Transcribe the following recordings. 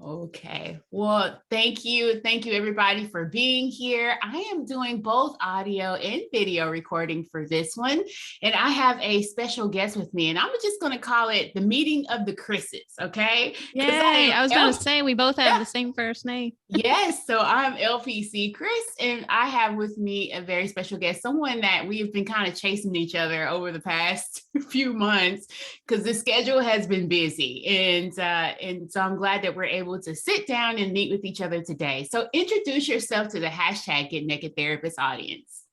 Okay. Well, thank you. Thank you, everybody, for being here. I am doing both audio and video recording for this one. And I have a special guest with me, and I'm just going to call it the meeting of the Chris's. Okay. Yay. I was going to say we both have the same first name. Yes. So I'm LPC Chris, and I have with me a very special guest, someone that we have been kind of chasing each other over the past few months because the schedule has been busy. And so I'm glad that we're able to sit down and meet with each other today. So introduce yourself to the hashtag Get Naked Therapist audience.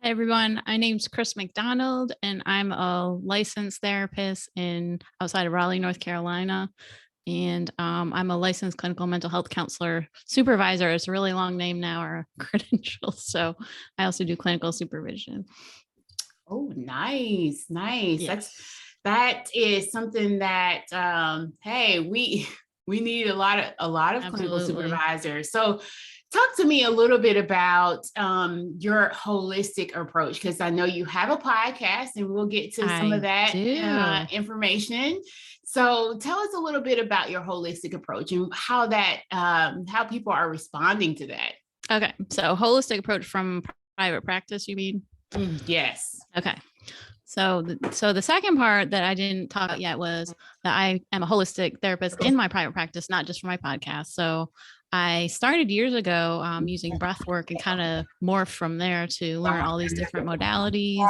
Hey everyone, my name's Chris McDonald, and I'm a licensed therapist outside of Raleigh, North Carolina. And I'm a licensed clinical mental health counselor supervisor. It's a really long name now, or credentials. So I also do clinical supervision. Oh, nice. Yes. That is something that hey, we need a lot of Absolutely. clinical supervisors. So talk to me a little bit about your holistic approach, because I know you have a podcast and we'll get to some of that information. So tell us a little bit about your holistic approach and how people are responding to that. Okay. So holistic approach from private practice, you mean? Yes. Okay. So the second part that I didn't talk about yet was that I am a holistic therapist in my private practice, not just for my podcast. So I started years ago using breath work and kind of morphed from there to learn all these different modalities.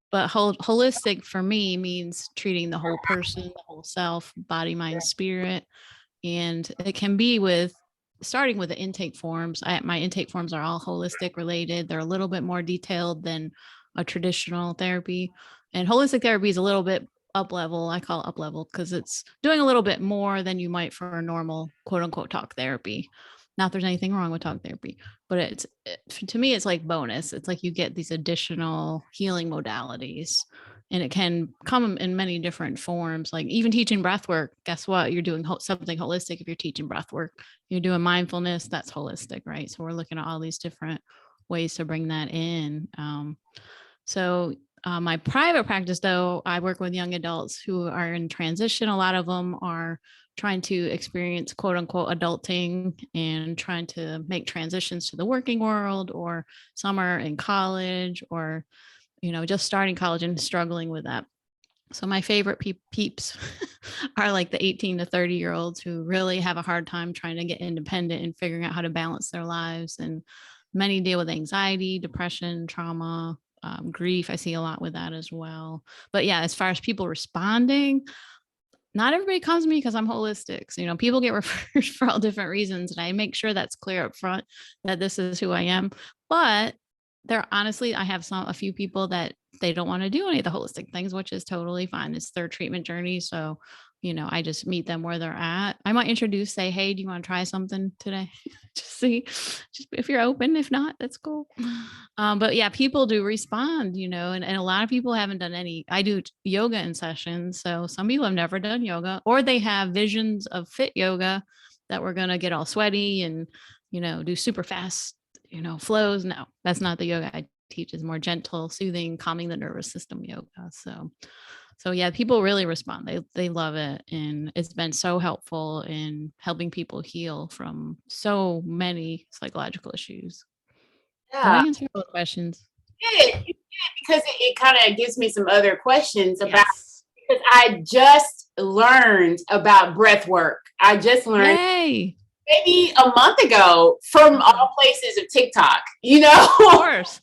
But holistic for me means treating the whole person, the whole self, body, mind, spirit. And it can be starting with the intake forms. My intake forms are all holistic related. They're a little bit more detailed than a traditional therapy. And holistic therapy is a little bit up level. I call it up level because it's doing a little bit more than you might for a normal quote unquote talk therapy. Not there's anything wrong with talk therapy, but to me, it's like bonus. It's like you get these additional healing modalities, and it can come in many different forms. Like even teaching breath work, guess what? You're doing something holistic. If you're teaching breath work, you're doing mindfulness, that's holistic, right? So we're looking at all these different ways to bring that in. My private practice, though, I work with young adults who are in transition. A lot of them are trying to experience quote unquote adulting and trying to make transitions to the working world, or some are in college, or, just starting college and struggling with that. So my favorite peeps are like the 18 to 30-year-olds who really have a hard time trying to get independent and figuring out how to balance their lives. And many deal with anxiety, depression, trauma, grief. I see a lot with that as well. But yeah, as far as people responding, not everybody comes to me because I'm holistic. So, people get referred for all different reasons, and I make sure that's clear up front that this is who I am. But I have a few people that they don't want to do any of the holistic things, which is totally fine. It's their treatment journey. So, I just meet them where they're at. I might say, hey, do you want to try something today? just if you're open. If not, that's cool. But yeah, people do respond, and a lot of people haven't done I do yoga in sessions. So some people have never done yoga, or they have visions of fit yoga that we're going to get all sweaty and, do super fast, flows. No, that's not the yoga I teach. Is more gentle, soothing, calming the nervous system yoga. So yeah, people really respond. They love it. And it's been so helpful in helping people heal from so many psychological issues. Yeah. Did I answer all the questions? Yeah, because it kind of gives me some other questions about, because I just learned about breath work. I just learned maybe a month ago from all places of TikTok, Of course.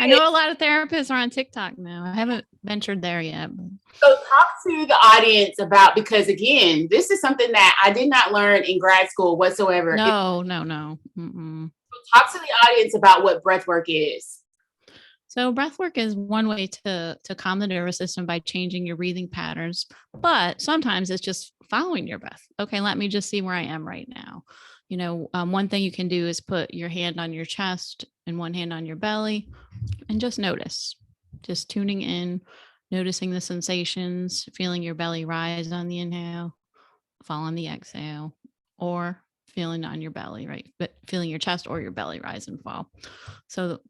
I know a lot of therapists are on TikTok now. I haven't ventured there yet. So talk to the audience about, because again, this is something that I did not learn in grad school whatsoever. No. So talk to the audience about what breath work is. So breath work is one way to calm the nervous system by changing your breathing patterns. But sometimes it's just following your breath. Okay, let me just see where I am right now. One thing you can do is put your hand on your chest and one hand on your belly and just notice, just tuning in, noticing the sensations, feeling your belly rise on the inhale, fall on the exhale, or feeling on your belly, right? But feeling your chest or your belly rise and fall. So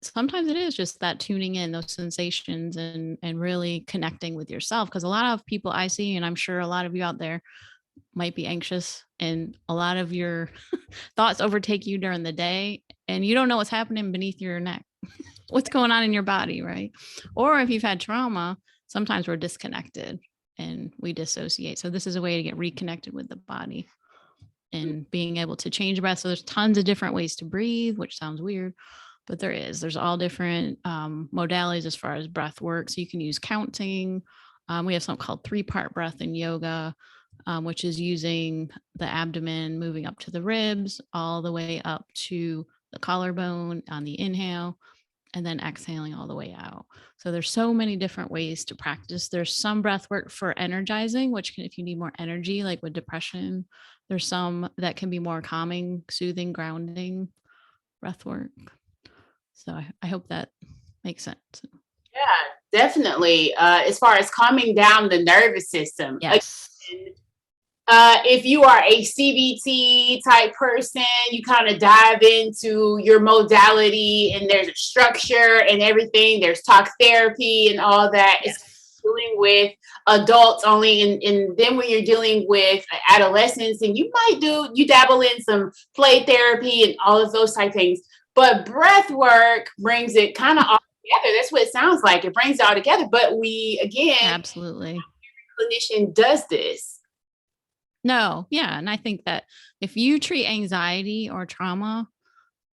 sometimes it is just that tuning in those sensations and really connecting with yourself. Because a lot of people I see, and I'm sure a lot of you out there, might be anxious and a lot of your thoughts overtake you during the day and you don't know what's happening beneath your neck, what's going on in your body, right? Or if you've had trauma, sometimes we're disconnected and we dissociate. So this is a way to get reconnected with the body and being able to change breath. So there's tons of different ways to breathe, which sounds weird, but there's all different modalities as far as breath work. So you can use counting. We have something called 3-part breath in yoga, which is using the abdomen, moving up to the ribs, all the way up to the collarbone on the inhale, and then exhaling all the way out. So there's so many different ways to practice. There's some breath work for energizing, which can, if you need more energy, like with depression, there's some that can be more calming, soothing, grounding breath work. So I hope that makes sense. Yeah, definitely. As far as calming down the nervous system. Yes. Again, if you are a CBT type person, you kind of dive into your modality and there's a structure and everything. There's talk therapy and all that. Yes. It's dealing with adults only. And then when you're dealing with adolescents, and you dabble in some play therapy and all of those type things. But breath work brings it kind of all together. That's what it sounds like. It brings it all together. But Absolutely. Clinician does this. No, yeah. And I think that if you treat anxiety or trauma,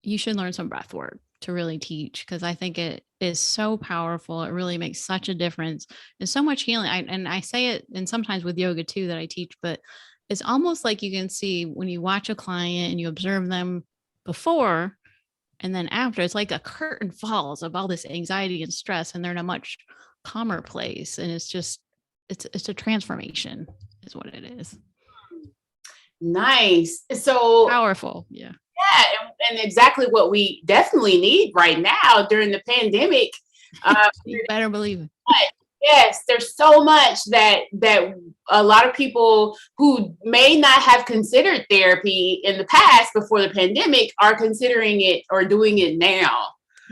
you should learn some breath work to really teach, because I think it is so powerful. It really makes such a difference. There's so much healing. I say it, and sometimes with yoga too that I teach, but it's almost like you can see when you watch a client and you observe them before and then after, it's like a curtain falls of all this anxiety and stress, and they're in a much calmer place. And it's a transformation is what it is. Nice. So powerful. Yeah. Yeah. And exactly what we definitely need right now during the pandemic. You better believe it. Yes, there's so much that a lot of people who may not have considered therapy in the past before the pandemic are considering it or doing it now.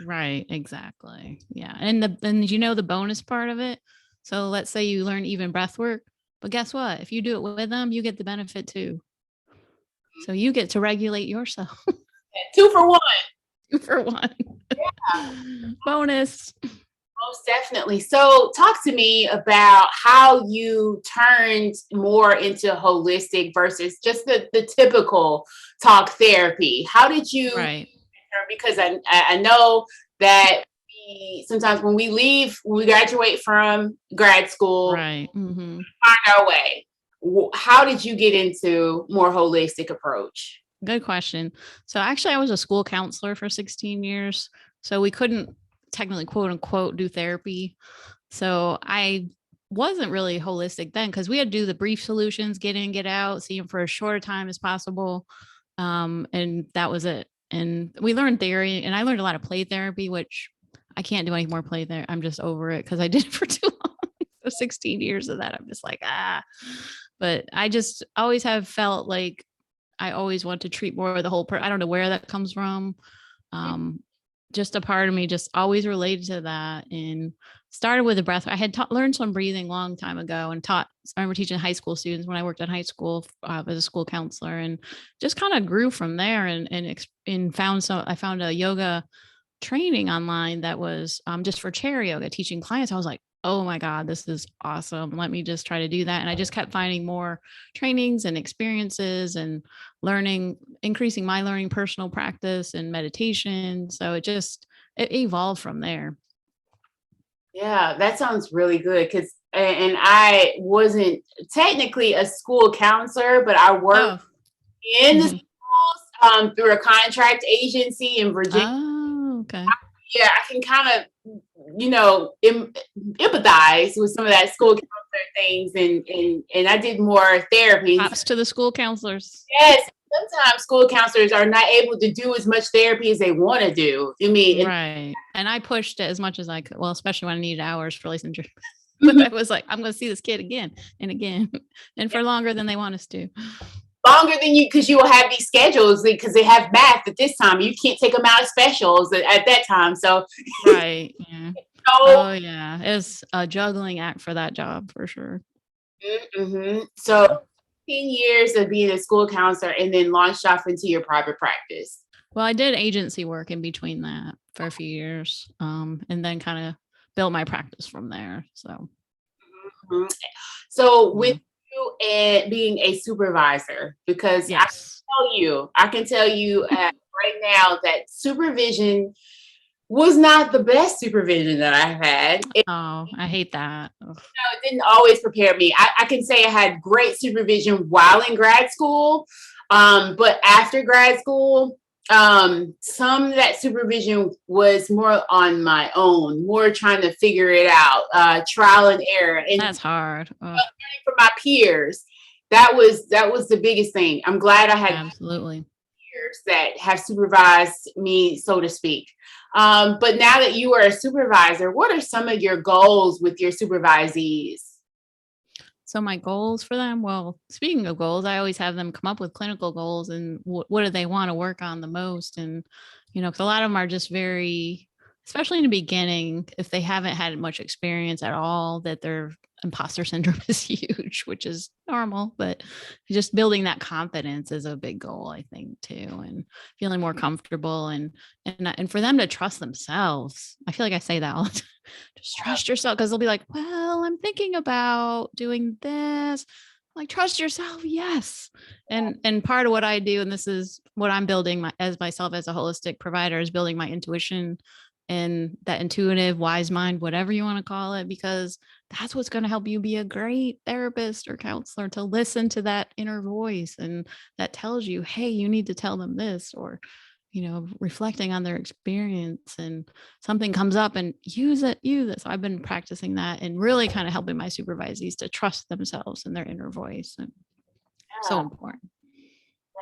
Right. Exactly. Yeah. And the bonus part of it. So let's say you learn even breath work, but guess what? If you do it with them, you get the benefit too. So you get to regulate yourself. 2 for 1. 2 for 1. Yeah. Bonus. Most definitely. So talk to me about how you turned more into holistic versus just the typical talk therapy. How did you? Right. Because I know that sometimes when we graduate from grad school, right, mm-hmm. find our way. How did you get into more holistic approach? Good question. So actually I was a school counselor for 16 years. So we couldn't technically, quote unquote, do therapy. So I wasn't really holistic then, because we had to do the brief solutions, get in, get out, see them for as short a time as possible. And that was it. And we learned theory, and I learned a lot of play therapy, which I can't do any more play there. I'm just over it because I did it for too long. So 16 years of that, I'm just like, but I just always have felt like I always want to treat more of the whole person. I don't know where that comes from. Just a part of me just always related to that, and started with the breath. I had learned some breathing a long time ago and I remember teaching high school students when I worked in high school as a school counselor, and just kind of grew from there and found a yoga training online that was just for chair yoga, teaching clients. I was like, oh my God, this is awesome. Let me just try to do that. And I just kept finding more trainings and experiences and increasing my learning, personal practice and meditation. So it evolved from there. Yeah, that sounds really good. And I wasn't technically a school counselor, but I worked in the schools through a contract agency in Virginia. Oh, okay. Yeah, I can kind of, empathize with some of that school counselor things, and I did more therapy. Props to the school counselors. Yes, sometimes school counselors are not able to do as much therapy as they want to do. Right. And I pushed it as much as I could. Well, especially when I needed hours for licensure. But I was like, I'm going to see this kid again and again, and for longer than they want us to. Longer than because you will have these schedules because they have math at this time. You can't take them out of specials at that time. So right. Yeah. Oh yeah. It's a juggling act for that job for sure. Mm-hmm. So 10 years of being a school counselor and then launched off into your private practice? Well, I did agency work in between that for a few years, and then kind of built my practice from there. So, Mhm. So yeah. with you and being a supervisor, because Yes. I can tell you right now that supervision was not the best supervision that I've had. Oh, I hate that. Ugh. It didn't always prepare me. I can say I had great supervision while in grad school, but after grad school, some of that supervision was more on my own, more trying to figure it out, trial and error, and That's hard. Ugh, learning from my peers. That was the biggest thing. I'm glad I had absolutely. peers that have supervised me, so to speak. But now that you are a supervisor, what are some of your goals with your supervisees? So my goals for them, well, speaking of goals, I always have them come up with clinical goals and what do they want to work on the most. And, because a lot of them are just very, especially in the beginning, if they haven't had much experience at all, that their imposter syndrome is huge, which is normal, but just building that confidence is a big goal, I think, too. And feeling more comfortable and for them to trust themselves. I feel like I say that all the time. Just trust yourself, because they'll be like, well, I'm thinking about doing this. Like, trust yourself. Yes. And part of what I do, and this is what I'm building as myself as a holistic provider, is building my intuition and that intuitive wise mind, whatever you want to call it, because that's what's going to help you be a great therapist or counselor, to listen to that inner voice and that tells you, hey, you need to tell them this, or reflecting on their experience, and something comes up and use it. So I've been practicing that and really kind of helping my supervisees to trust themselves and their inner voice. And so Yeah, important.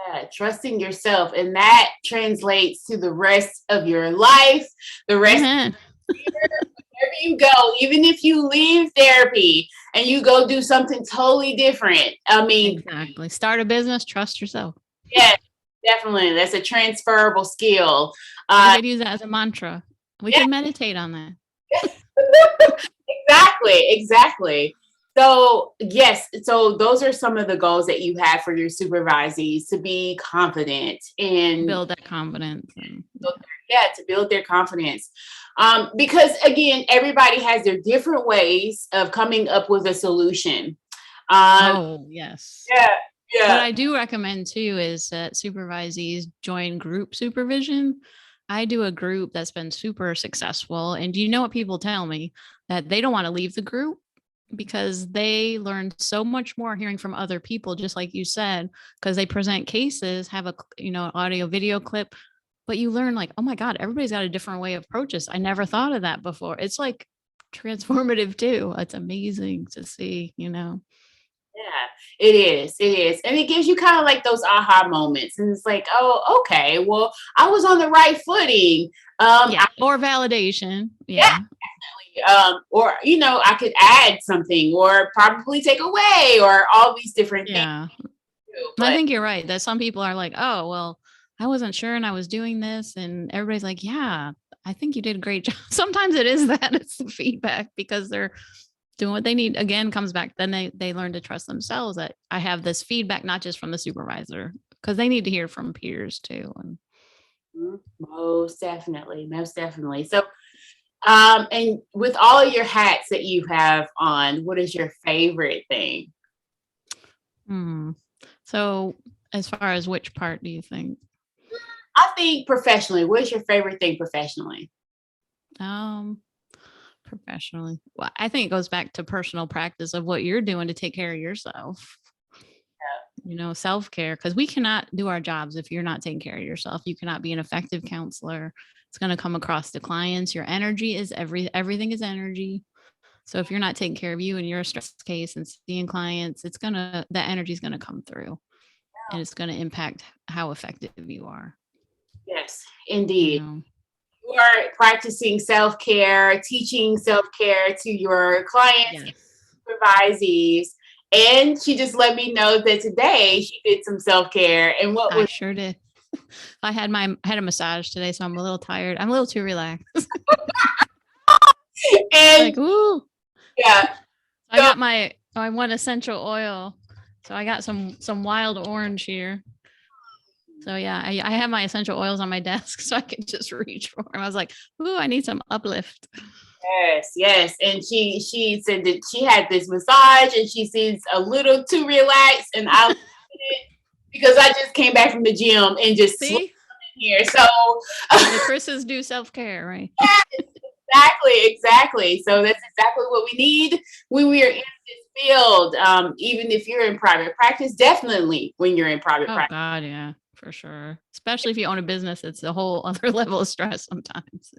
yeah, trusting yourself. And that translates to the rest of your life, the rest Amen. wherever you go, even if you leave therapy and you go do something totally different. I mean, Exactly. Start a business, trust yourself. yes, definitely. That's a transferable skill. We Uh, could use that as a mantra. We yeah, could meditate on that. exactly. So, yes, so those are some of the goals that you have for your supervisees, to be confident and Build that confidence. And yeah, to build their confidence. Because again, everybody has their different ways of coming up with a solution. Um, oh, yes. yeah, What yeah. I do recommend too is that supervisees join group supervision. I do a group that's been super successful. And do you know what people tell me? That they don't want to leave the group because they learn so much more hearing from other people, just like you said, because they present cases, have a audio video clip, but you learn like, oh my God, everybody's got a different way of approaches. I never thought of that before. It's like transformative too. It's amazing to see. Yeah, it is. It is. And it gives you kind of like those aha moments. And it's like, oh, okay, well, I was on the right footing. Yeah. Or validation. Yeah, Yeah. or, I could add something or probably take away or all these different things Yeah. too. I But think you're right that some people are like, oh, well, I wasn't sure and I was doing this. And everybody's like, yeah, I think you did a great job. Sometimes it is that it's the feedback because they're doing what they need. Again, comes back. Then they learn to trust themselves, that I have this feedback, not just from the supervisor, because they need to hear from peers too. And most definitely, most definitely. So, and with all of your hats that you have on, what is your favorite thing? hmm. So as far as which part do you think? I think professionally, what is your favorite thing professionally? Um, Professionally. Well, I think it goes back to personal practice of what you're doing to take care of yourself. Self-care, because we cannot do our jobs if you're not taking care of yourself. You cannot be an effective counselor. It's going to come across to clients. Your energy is everything is energy. So if you're not taking care of you and you're a stress case and seeing clients, that energy is going to come through and it's going to impact how effective you are. Yes, You indeed. know, You are practicing self-care, teaching self-care to your clients, yes, supervisees. And she just let me know that today she did some self-care. And what I was sure did. I had a massage today, so I'm a little tired. I'm a little too relaxed. and Like, ooh, yeah, I so got my one essential oil So I got some wild orange here. So yeah, I have my essential oils on my desk so I can just reach for them. I was like, ooh, I need some uplift. Yes, yes. And she said that she had this massage and she seems a little too relaxed. And I loved it because I just came back from the gym and just slept See, here. So the Chris's do self-care, right? exactly. So that's exactly what we need when we are in this field. Even if you're in private practice, definitely when you're in private Oh practice. God, yeah, for sure. Especially if you own a business, it's a whole other level of stress sometimes.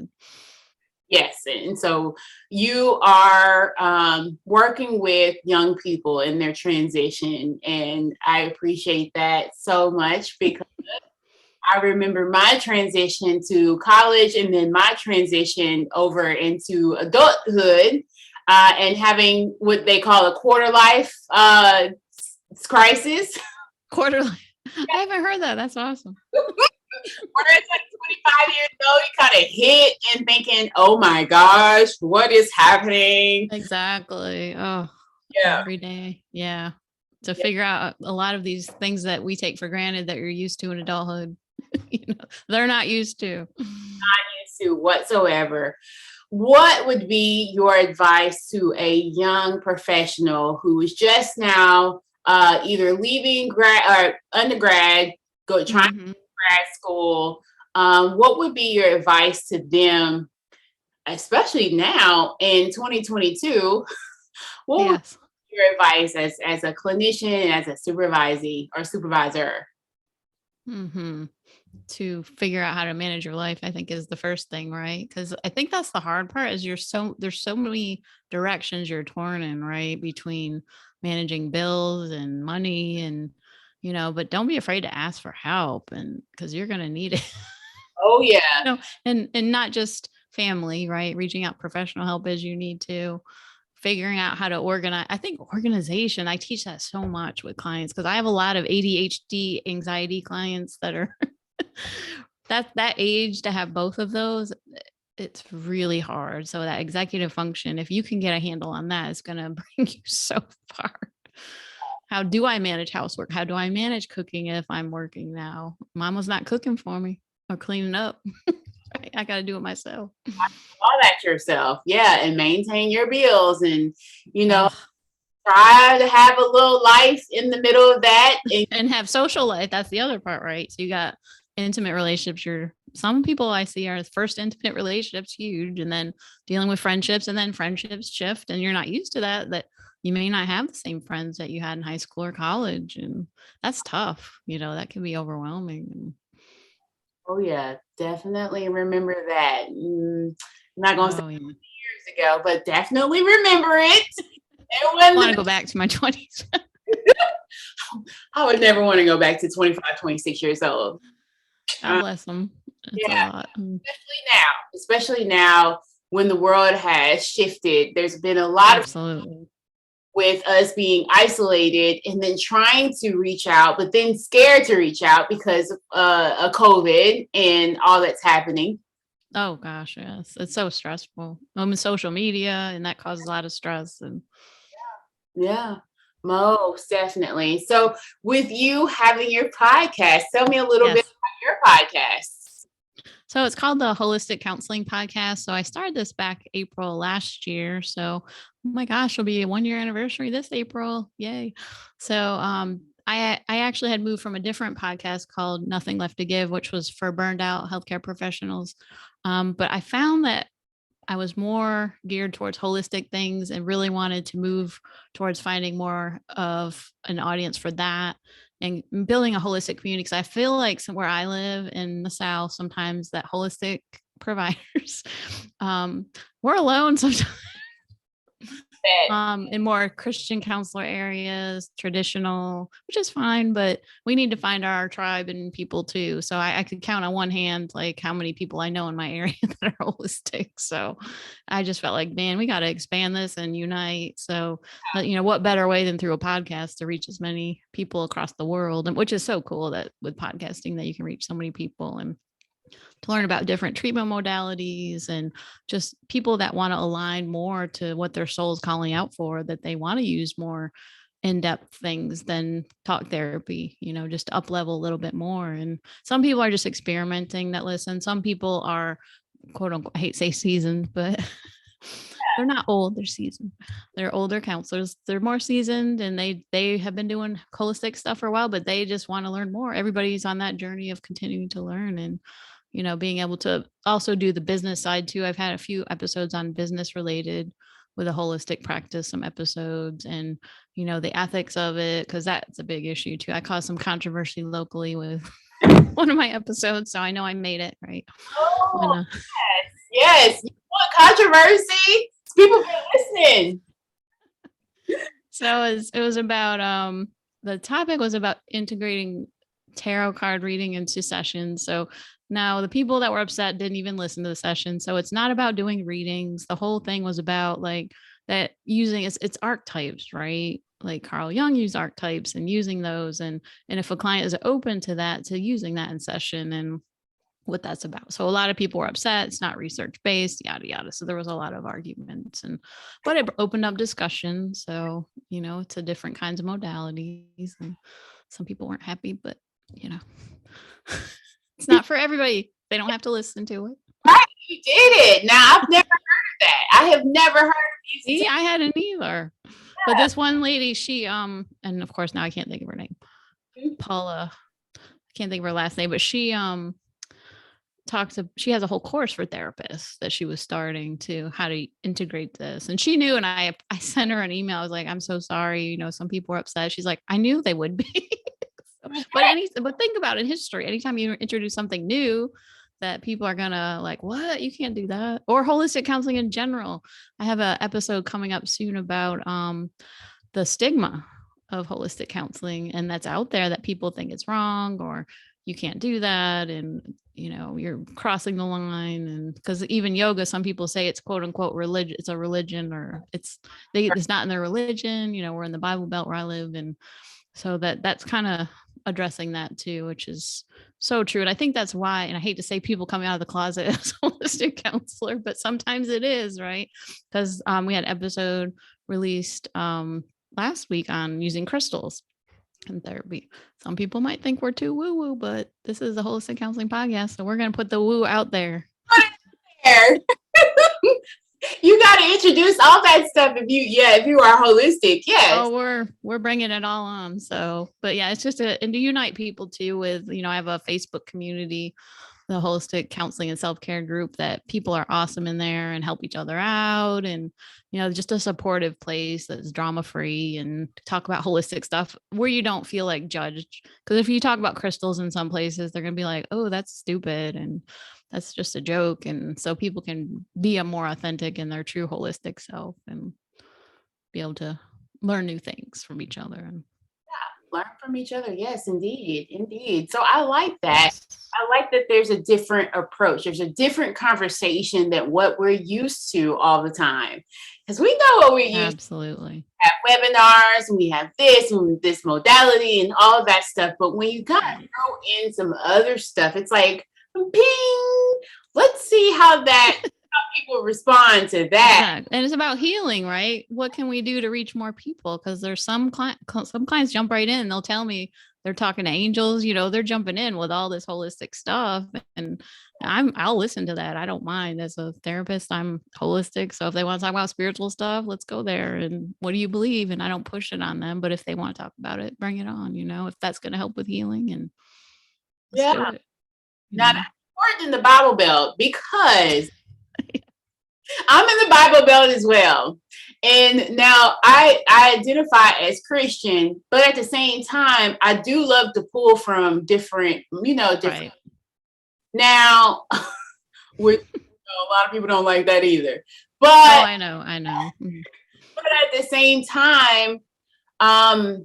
Yes. And so you are working with young people in their transition. And I appreciate that so much because I remember my transition to college and then my transition over into adulthood and having what they call a quarter life crisis. Quarter life. I haven't heard that. That's awesome. Where it's like 25 years old, you kind of hit and thinking, oh my gosh, what is happening? Exactly. Oh, Yeah. every day. Yeah. To figure out a lot of these things that we take for granted that you're used to in adulthood, they're not used to. Not used to whatsoever. What would be your advice to a young professional who is just now either leaving grad or undergrad, trying to grad school? What would be your advice to them, especially now in 2022? What would be your advice as a clinician, as a supervisor? To figure out how to manage your life, I think is the first thing, right? Because I think that's the hard part is there's so many directions you're torn in, right? Between managing bills and money and, but don't be afraid to ask for help and because you're going to need it. Oh yeah. And not just family, right? Reaching out professional help as you need to, figuring out how to organize. I think organization, I teach that so much with clients because I have a lot of ADHD anxiety clients that are that age to have both of those. It's really hard. So that executive function, if you can get a handle on that, it's going to bring you so far. How do I manage housework? How do I manage cooking if I'm working now? Mama's not cooking for me or cleaning up. I got to do it myself. All that yourself. Yeah. And maintain your bills and, try to have a little life in the middle of that. And have social life. That's the other part, right? So you got intimate relationships. Some people I see are first intimate relationships, huge, and then dealing with friendships, and then friendships shift, and you're not used to that you may not have the same friends that you had in high school or college, and that's tough. That can be overwhelming. Oh yeah, definitely remember that. I'm not gonna say years ago, but definitely remember it. I want to go back to my 20s. I would never want to go back to 25, 26 years old. God bless them. It's a lot. Especially now when the world has shifted. There's been a lot Absolutely. With us being isolated and then trying to reach out, but then scared to reach out because of COVID and all that's happening. Oh gosh, yes. It's so stressful. Social media, and that causes a lot of stress. And yeah, most definitely. So with you having your podcast, tell me a little bit about your podcast. So it's called the Holistic Counseling Podcast. So I started this back April last year. So, oh my gosh, it'll be a 1-year anniversary this April. Yay. So I actually had moved from a different podcast called Nothing Left to Give, which was for burned out healthcare professionals. But I found that I was more geared towards holistic things and really wanted to move towards finding more of an audience for that and building a holistic community. Because I feel like somewhere I live in the South, sometimes that holistic providers, we're alone sometimes. In more Christian counselor areas, traditional, which is fine, but we need to find our tribe and people too. So I could count on one hand, like how many people I know in my area that are holistic. So I just felt like, man, we got to expand this and unite. So, what better way than through a podcast to reach as many people across the world, and which is so cool that with podcasting that you can reach so many people and to learn about different treatment modalities and just people that want to align more to what their soul is calling out for, that they want to use more in-depth things than talk therapy, just up level a little bit more. And some people are just experimenting that listen. Some people are quote unquote, I hate to say seasoned, but they're not old, they're seasoned. They're older counselors. They're more seasoned and they have been doing holistic stuff for a while, but they just want to learn more. Everybody's on that journey of continuing to learn and, being able to also do the business side too. I've had a few episodes on business related with a holistic practice, some episodes and, the ethics of it, because that's a big issue too. I caused some controversy locally with one of my episodes. So I know I made it right. Oh, yes. You want controversy? People been listening. So it was about, the topic was about integrating tarot card reading into sessions. So now the people that were upset didn't even listen to the session. So it's not about doing readings. The whole thing was about like that using it's archetypes, right? Like Carl Jung used archetypes and using those. And if a client is open to that, to using that in session and what that's about. So a lot of people were upset. It's not research based, yada, yada. So there was a lot of arguments but it opened up discussion. So, to different kinds of modalities and some people weren't happy, but it's not for everybody. They don't have to listen to it. Right, you did it. Now I've never heard of that. I have never heard of you. See, I hadn't either. Yeah. But this one lady, she and of course now I can't think of her name. Paula. I can't think of her last name, but she she has a whole course for therapists that she was starting to how to integrate this. And she knew, and I sent her an email. I was like, I'm so sorry. Some people were upset. She's like, I knew they would be. But think about it in history. Anytime you introduce something new that people are gonna like, what? You can't do that. Or holistic counseling in general. I have an episode coming up soon about the stigma of holistic counseling, and that's out there that people think it's wrong or you can't do that. And, you're crossing the line. And because even yoga, some people say it's quote unquote religion. It's a religion or it's not in their religion. We're in the Bible Belt where I live. And so that's kind of addressing that too, which is so true. And I think that's why, and I hate to say people coming out of the closet as a holistic counselor, but sometimes it is, right? Because we had an episode released last week on using crystals in therapy. Some people might think we're too woo-woo, but this is a holistic counseling podcast, so we're going to put the woo out there. You got to introduce all that stuff if you are holistic. Yes. Oh, we're bringing it all on. So, but yeah, it's just and to unite people too with, I have a Facebook community, the holistic counseling and self-care group that people are awesome in there and help each other out. And, just a supportive place that's drama free and talk about holistic stuff where you don't feel like judged. Because if you talk about crystals in some places, they're going to be like, oh, that's stupid. And that's just a joke. And so people can be a more authentic in their true holistic self and be able to learn new things from each other. And learn from each other. Yes, indeed. Indeed. So I like that. I like that there's a different approach. There's a different conversation than what we're used to all the time. Because we know what we're used Absolutely. to. We have webinars and we have this modality and all of that stuff. But when you kind of throw in some other stuff, it's like, ping, let's see how people respond to that. Yeah. And it's about healing, right? What can we do to reach more people? Because there's some clients jump right in. They'll tell me they're talking to angels, they're jumping in with all this holistic stuff. And I'll listen to that. I don't mind. As a therapist, I'm holistic. So if they want to talk about spiritual stuff, let's go there. And what do you believe? And I don't push it on them. But if they want to talk about it, bring it on, if that's going to help with healing. And yeah. Now that's important in the Bible Belt because I'm in the Bible Belt as well. And now I identify as Christian, but at the same time, I do love to pull from different. Right. Now, which a lot of people don't like that either. But I know. But at the same time, I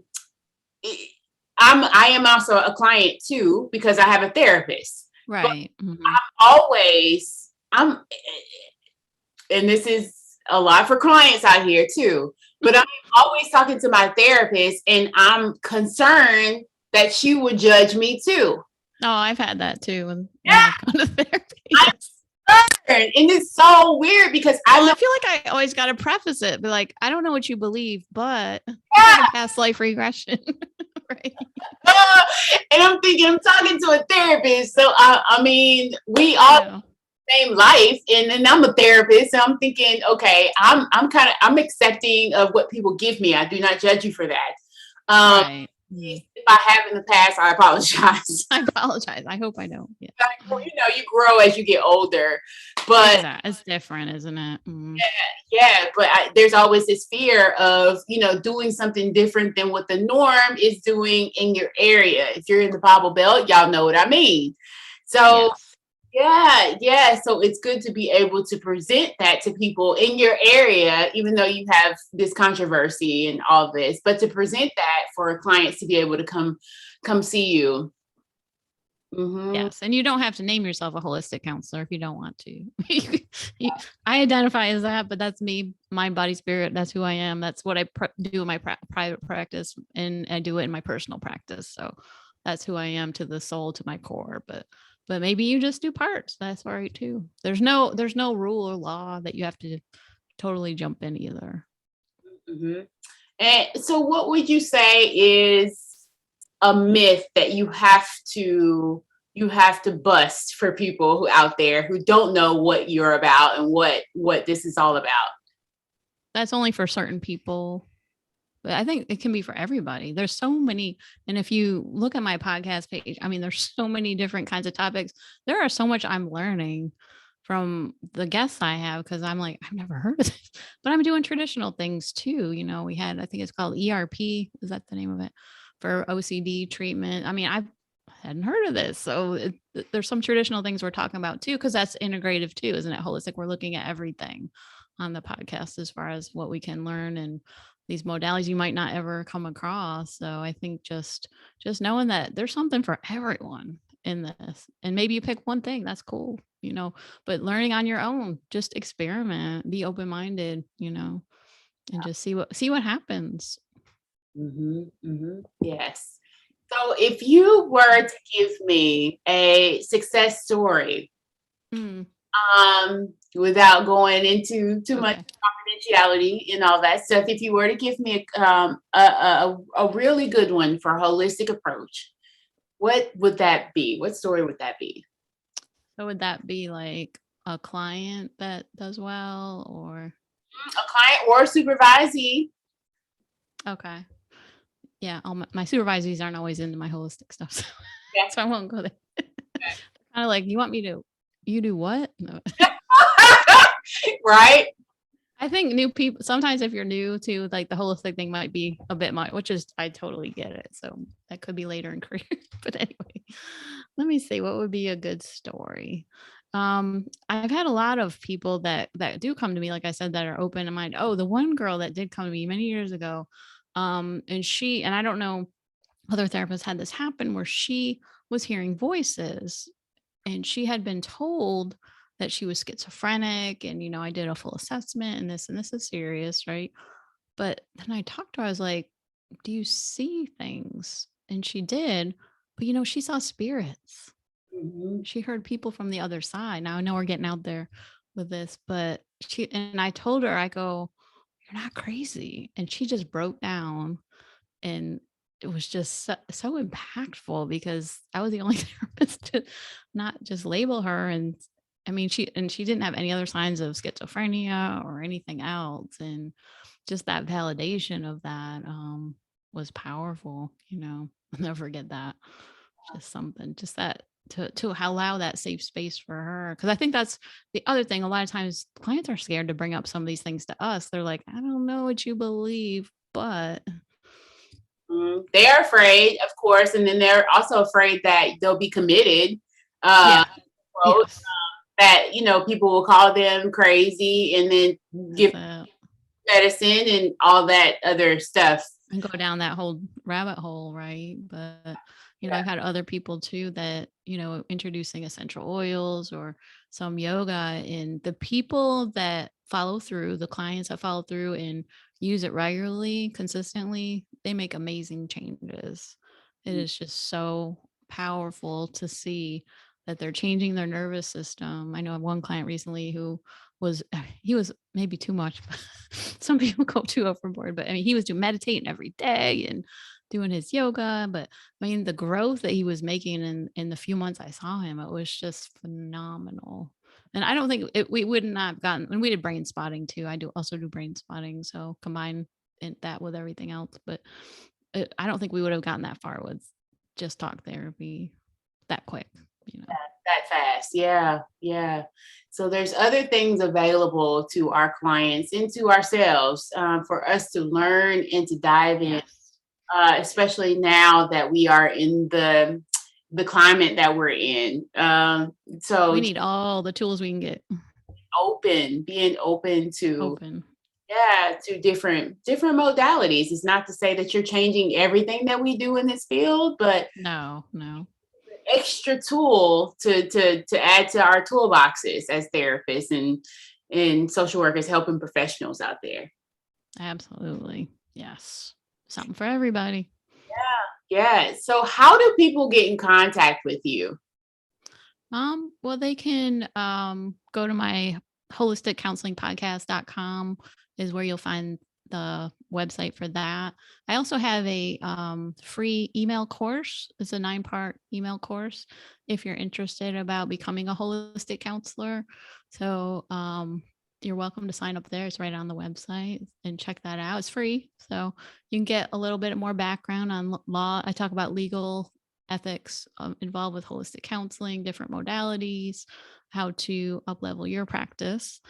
am also a client too because I have a therapist. Right. And this is a lot for clients out here too, but I'm always talking to my therapist and I'm concerned that she would judge me too. Oh, I've had that too. Yeah. I've gone to therapy. I'm concerned And it's so weird because I know. I feel like I always got to preface it, but like, I don't know what you believe, but Yeah. I past life regression. Right. And I'm thinking, I'm talking to a therapist. So, I mean, we all have the same life. And I'm a therapist. So I'm thinking, okay, I'm accepting of what people give me. I do not judge you for that. Right. If I have in the past, I apologize. I apologize. I hope I don't. Yeah. You grow as you get older, but exactly. It's different, isn't it? but there's always this fear of, doing something different than what the norm is doing in your area. If you're in the Bible Belt, y'all know what I mean. So Yes. yeah. So it's good to be able to present that to people in your area, even though you have this controversy and all this, but to present that for clients to be able to come see you. Mm-hmm. Yes. And you don't have to name yourself a holistic counselor if you don't want to. I identify as that, but that's me, mind, body, spirit. That's who I am. That's what I do in my private practice, and I do it in my personal practice. So that's who I am to the soul, to my core. But maybe you just do parts. That's all right too. There's no rule or law that you have to totally jump in either. Mm-hmm. And so what would you say is a myth that you have to bust for people who out there who don't know what you're about and what this is all about? That's only for certain people, but I think it can be for everybody. There's so many. And if you look at my podcast page, I mean, there's so many different kinds of topics. There are so much I'm learning from the guests I have, because I'm like, I've never heard of this, but I'm doing traditional things too. We had, I think it's called ERP. Is that the name of it? For OCD treatment. I mean, I hadn't heard of this. So there's some traditional things we're talking about too, because that's integrative too, isn't it? Holistic. We're looking at everything on the podcast as far as what we can learn and these modalities you might not ever come across. So I think just knowing that there's something for everyone in this, and maybe you pick one thing, that's cool, but learning on your own, just experiment, be open-minded, and just see what happens. Mm-hmm, mm-hmm. Yes. So if you were to give me a success story, without going into too much confidentiality and all that stuff, if you were to give me a really good one for a holistic approach, what would that be? What story would that be? So would that be like a client that does well, or a client or a supervisee? Okay. Yeah, my supervisees aren't always into my holistic stuff, so, so I won't go there. Kind of like, you do what? No. Right. I think new people, sometimes if you're new to like the holistic thing, might be a bit much, which is, I totally get it. So that could be later in career. But anyway, let me see, what would be a good story? I've had a lot of people that do come to me, like I said, that are open minded. Oh, the one girl that did come to me many years ago, and I don't know, other therapists had this happen where she was hearing voices, and she had been told that she was schizophrenic, and I did a full assessment, and this is serious, right? But then I talked to her, I was like, do you see things? And she did, but she saw spirits. Mm-hmm. She heard people from the other side. Now I know we're getting out there with this, but I told her, I go, you're not crazy. And she just broke down, and it was just so impactful, because I was the only therapist to not just label her. And I mean, she didn't have any other signs of schizophrenia or anything else. And just that validation of that was powerful. I'll never forget that. Just something, just that, to allow that safe space for her. Because I think that's the other thing. A lot of times clients are scared to bring up some of these things to us. They're like, I don't know what you believe, but they're afraid, of course, and then they're also afraid that they'll be committed. Yes. That people will call them crazy and then give medicine and all that other stuff, and go down that whole rabbit hole, right? But I've had other people too that introducing essential oils or some yoga, and the people that follow through, the clients that follow through and use it regularly, consistently, they make amazing changes. It is just so powerful to see that they're changing their nervous system. I know I have one client recently who he was maybe too much. Some people go too overboard, but I mean, he was doing meditating every day and doing his yoga. But I mean, the growth that he was making in the few months I saw him, it was just phenomenal. And I don't think we would not have gotten, and we did brain spotting too. I also do brain spotting. So combine that with everything else. But I don't think we would have gotten that far with just talk therapy that quick, That fast. Yeah. Yeah. So there's other things available to our clients and to ourselves for us to learn and to dive in, especially now that we are in the climate that we're in. So we need all the tools we can get. Being open to different modalities. It's not to say that you're changing everything that we do in this field, but no. Extra tool to add to our toolboxes as therapists and social workers helping professionals out there. Absolutely. Yes. Something for everybody. Yeah. So how do people get in contact with you? Well, they can go to my holisticcounselingpodcast.com is where you'll find the website for that. I also have a free email course. It's a 9-part email course if you're interested about becoming a holistic counselor. So you're welcome to sign up there. It's right on the website and check that out. It's free. So you can get a little bit more background on law. I talk about legal ethics involved with holistic counseling, different modalities, how to up-level your practice.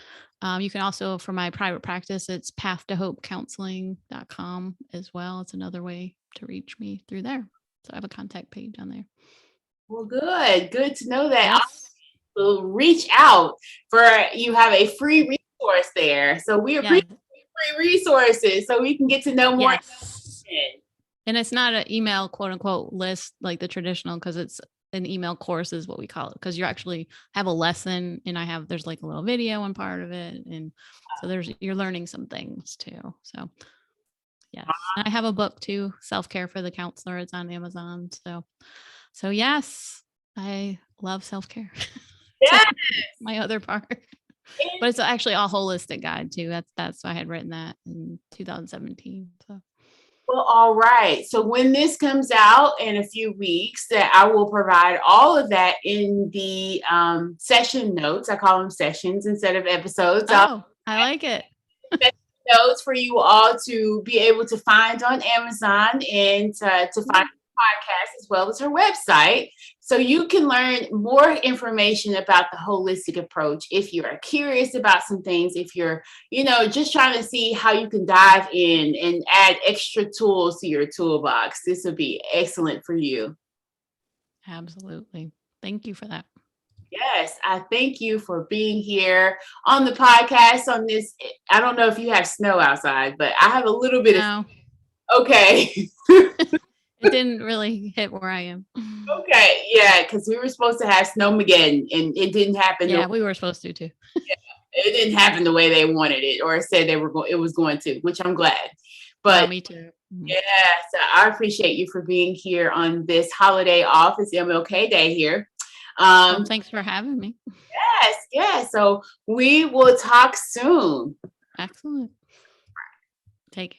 You can also, for my private practice, it's pathtohopecounseling.com as well. It's another way to reach me through there. So I have a contact page on there. Well, good to know that. Yes. I'll reach out you have a free resource there. So we appreciate free resources so we can get to know more. Yes. And it's not an email, quote unquote, list like the traditional, because it's an email course is what we call it. Because you actually have a lesson and there's like a little video in part of it. And so you're learning some things too. So yes. And I have a book too, Self-Care for the Counselor. It's on Amazon. So yes, I love self-care. Yes. My other part. But it's actually a holistic guide too. That's why I had written that in 2017. So. Well, all right. So when this comes out in a few weeks, that I will provide all of that in the session notes. I call them sessions instead of episodes. Oh, I like it. Notes for you all to be able to find on Amazon and to find the podcast as well as her website. So you can learn more information about the holistic approach if you are curious about some things, if you're, just trying to see how you can dive in and add extra tools to your toolbox. This would be excellent for you. Absolutely. Thank you for that. Yes, I thank you for being here on the podcast on this. I don't know if you have snow outside, but I have a little bit of. Okay. It didn't really hit where I am. Okay, yeah, because we were supposed to have Snowmageddon, and it didn't happen. Yeah, we were supposed to too. Yeah, it didn't happen the way they wanted it, or said it was going to, which I'm glad. But me too. Yeah, so I appreciate you for being here on this holiday off. It's MLK Day here. Thanks for having me. Yes. So we will talk soon. Excellent. Take care.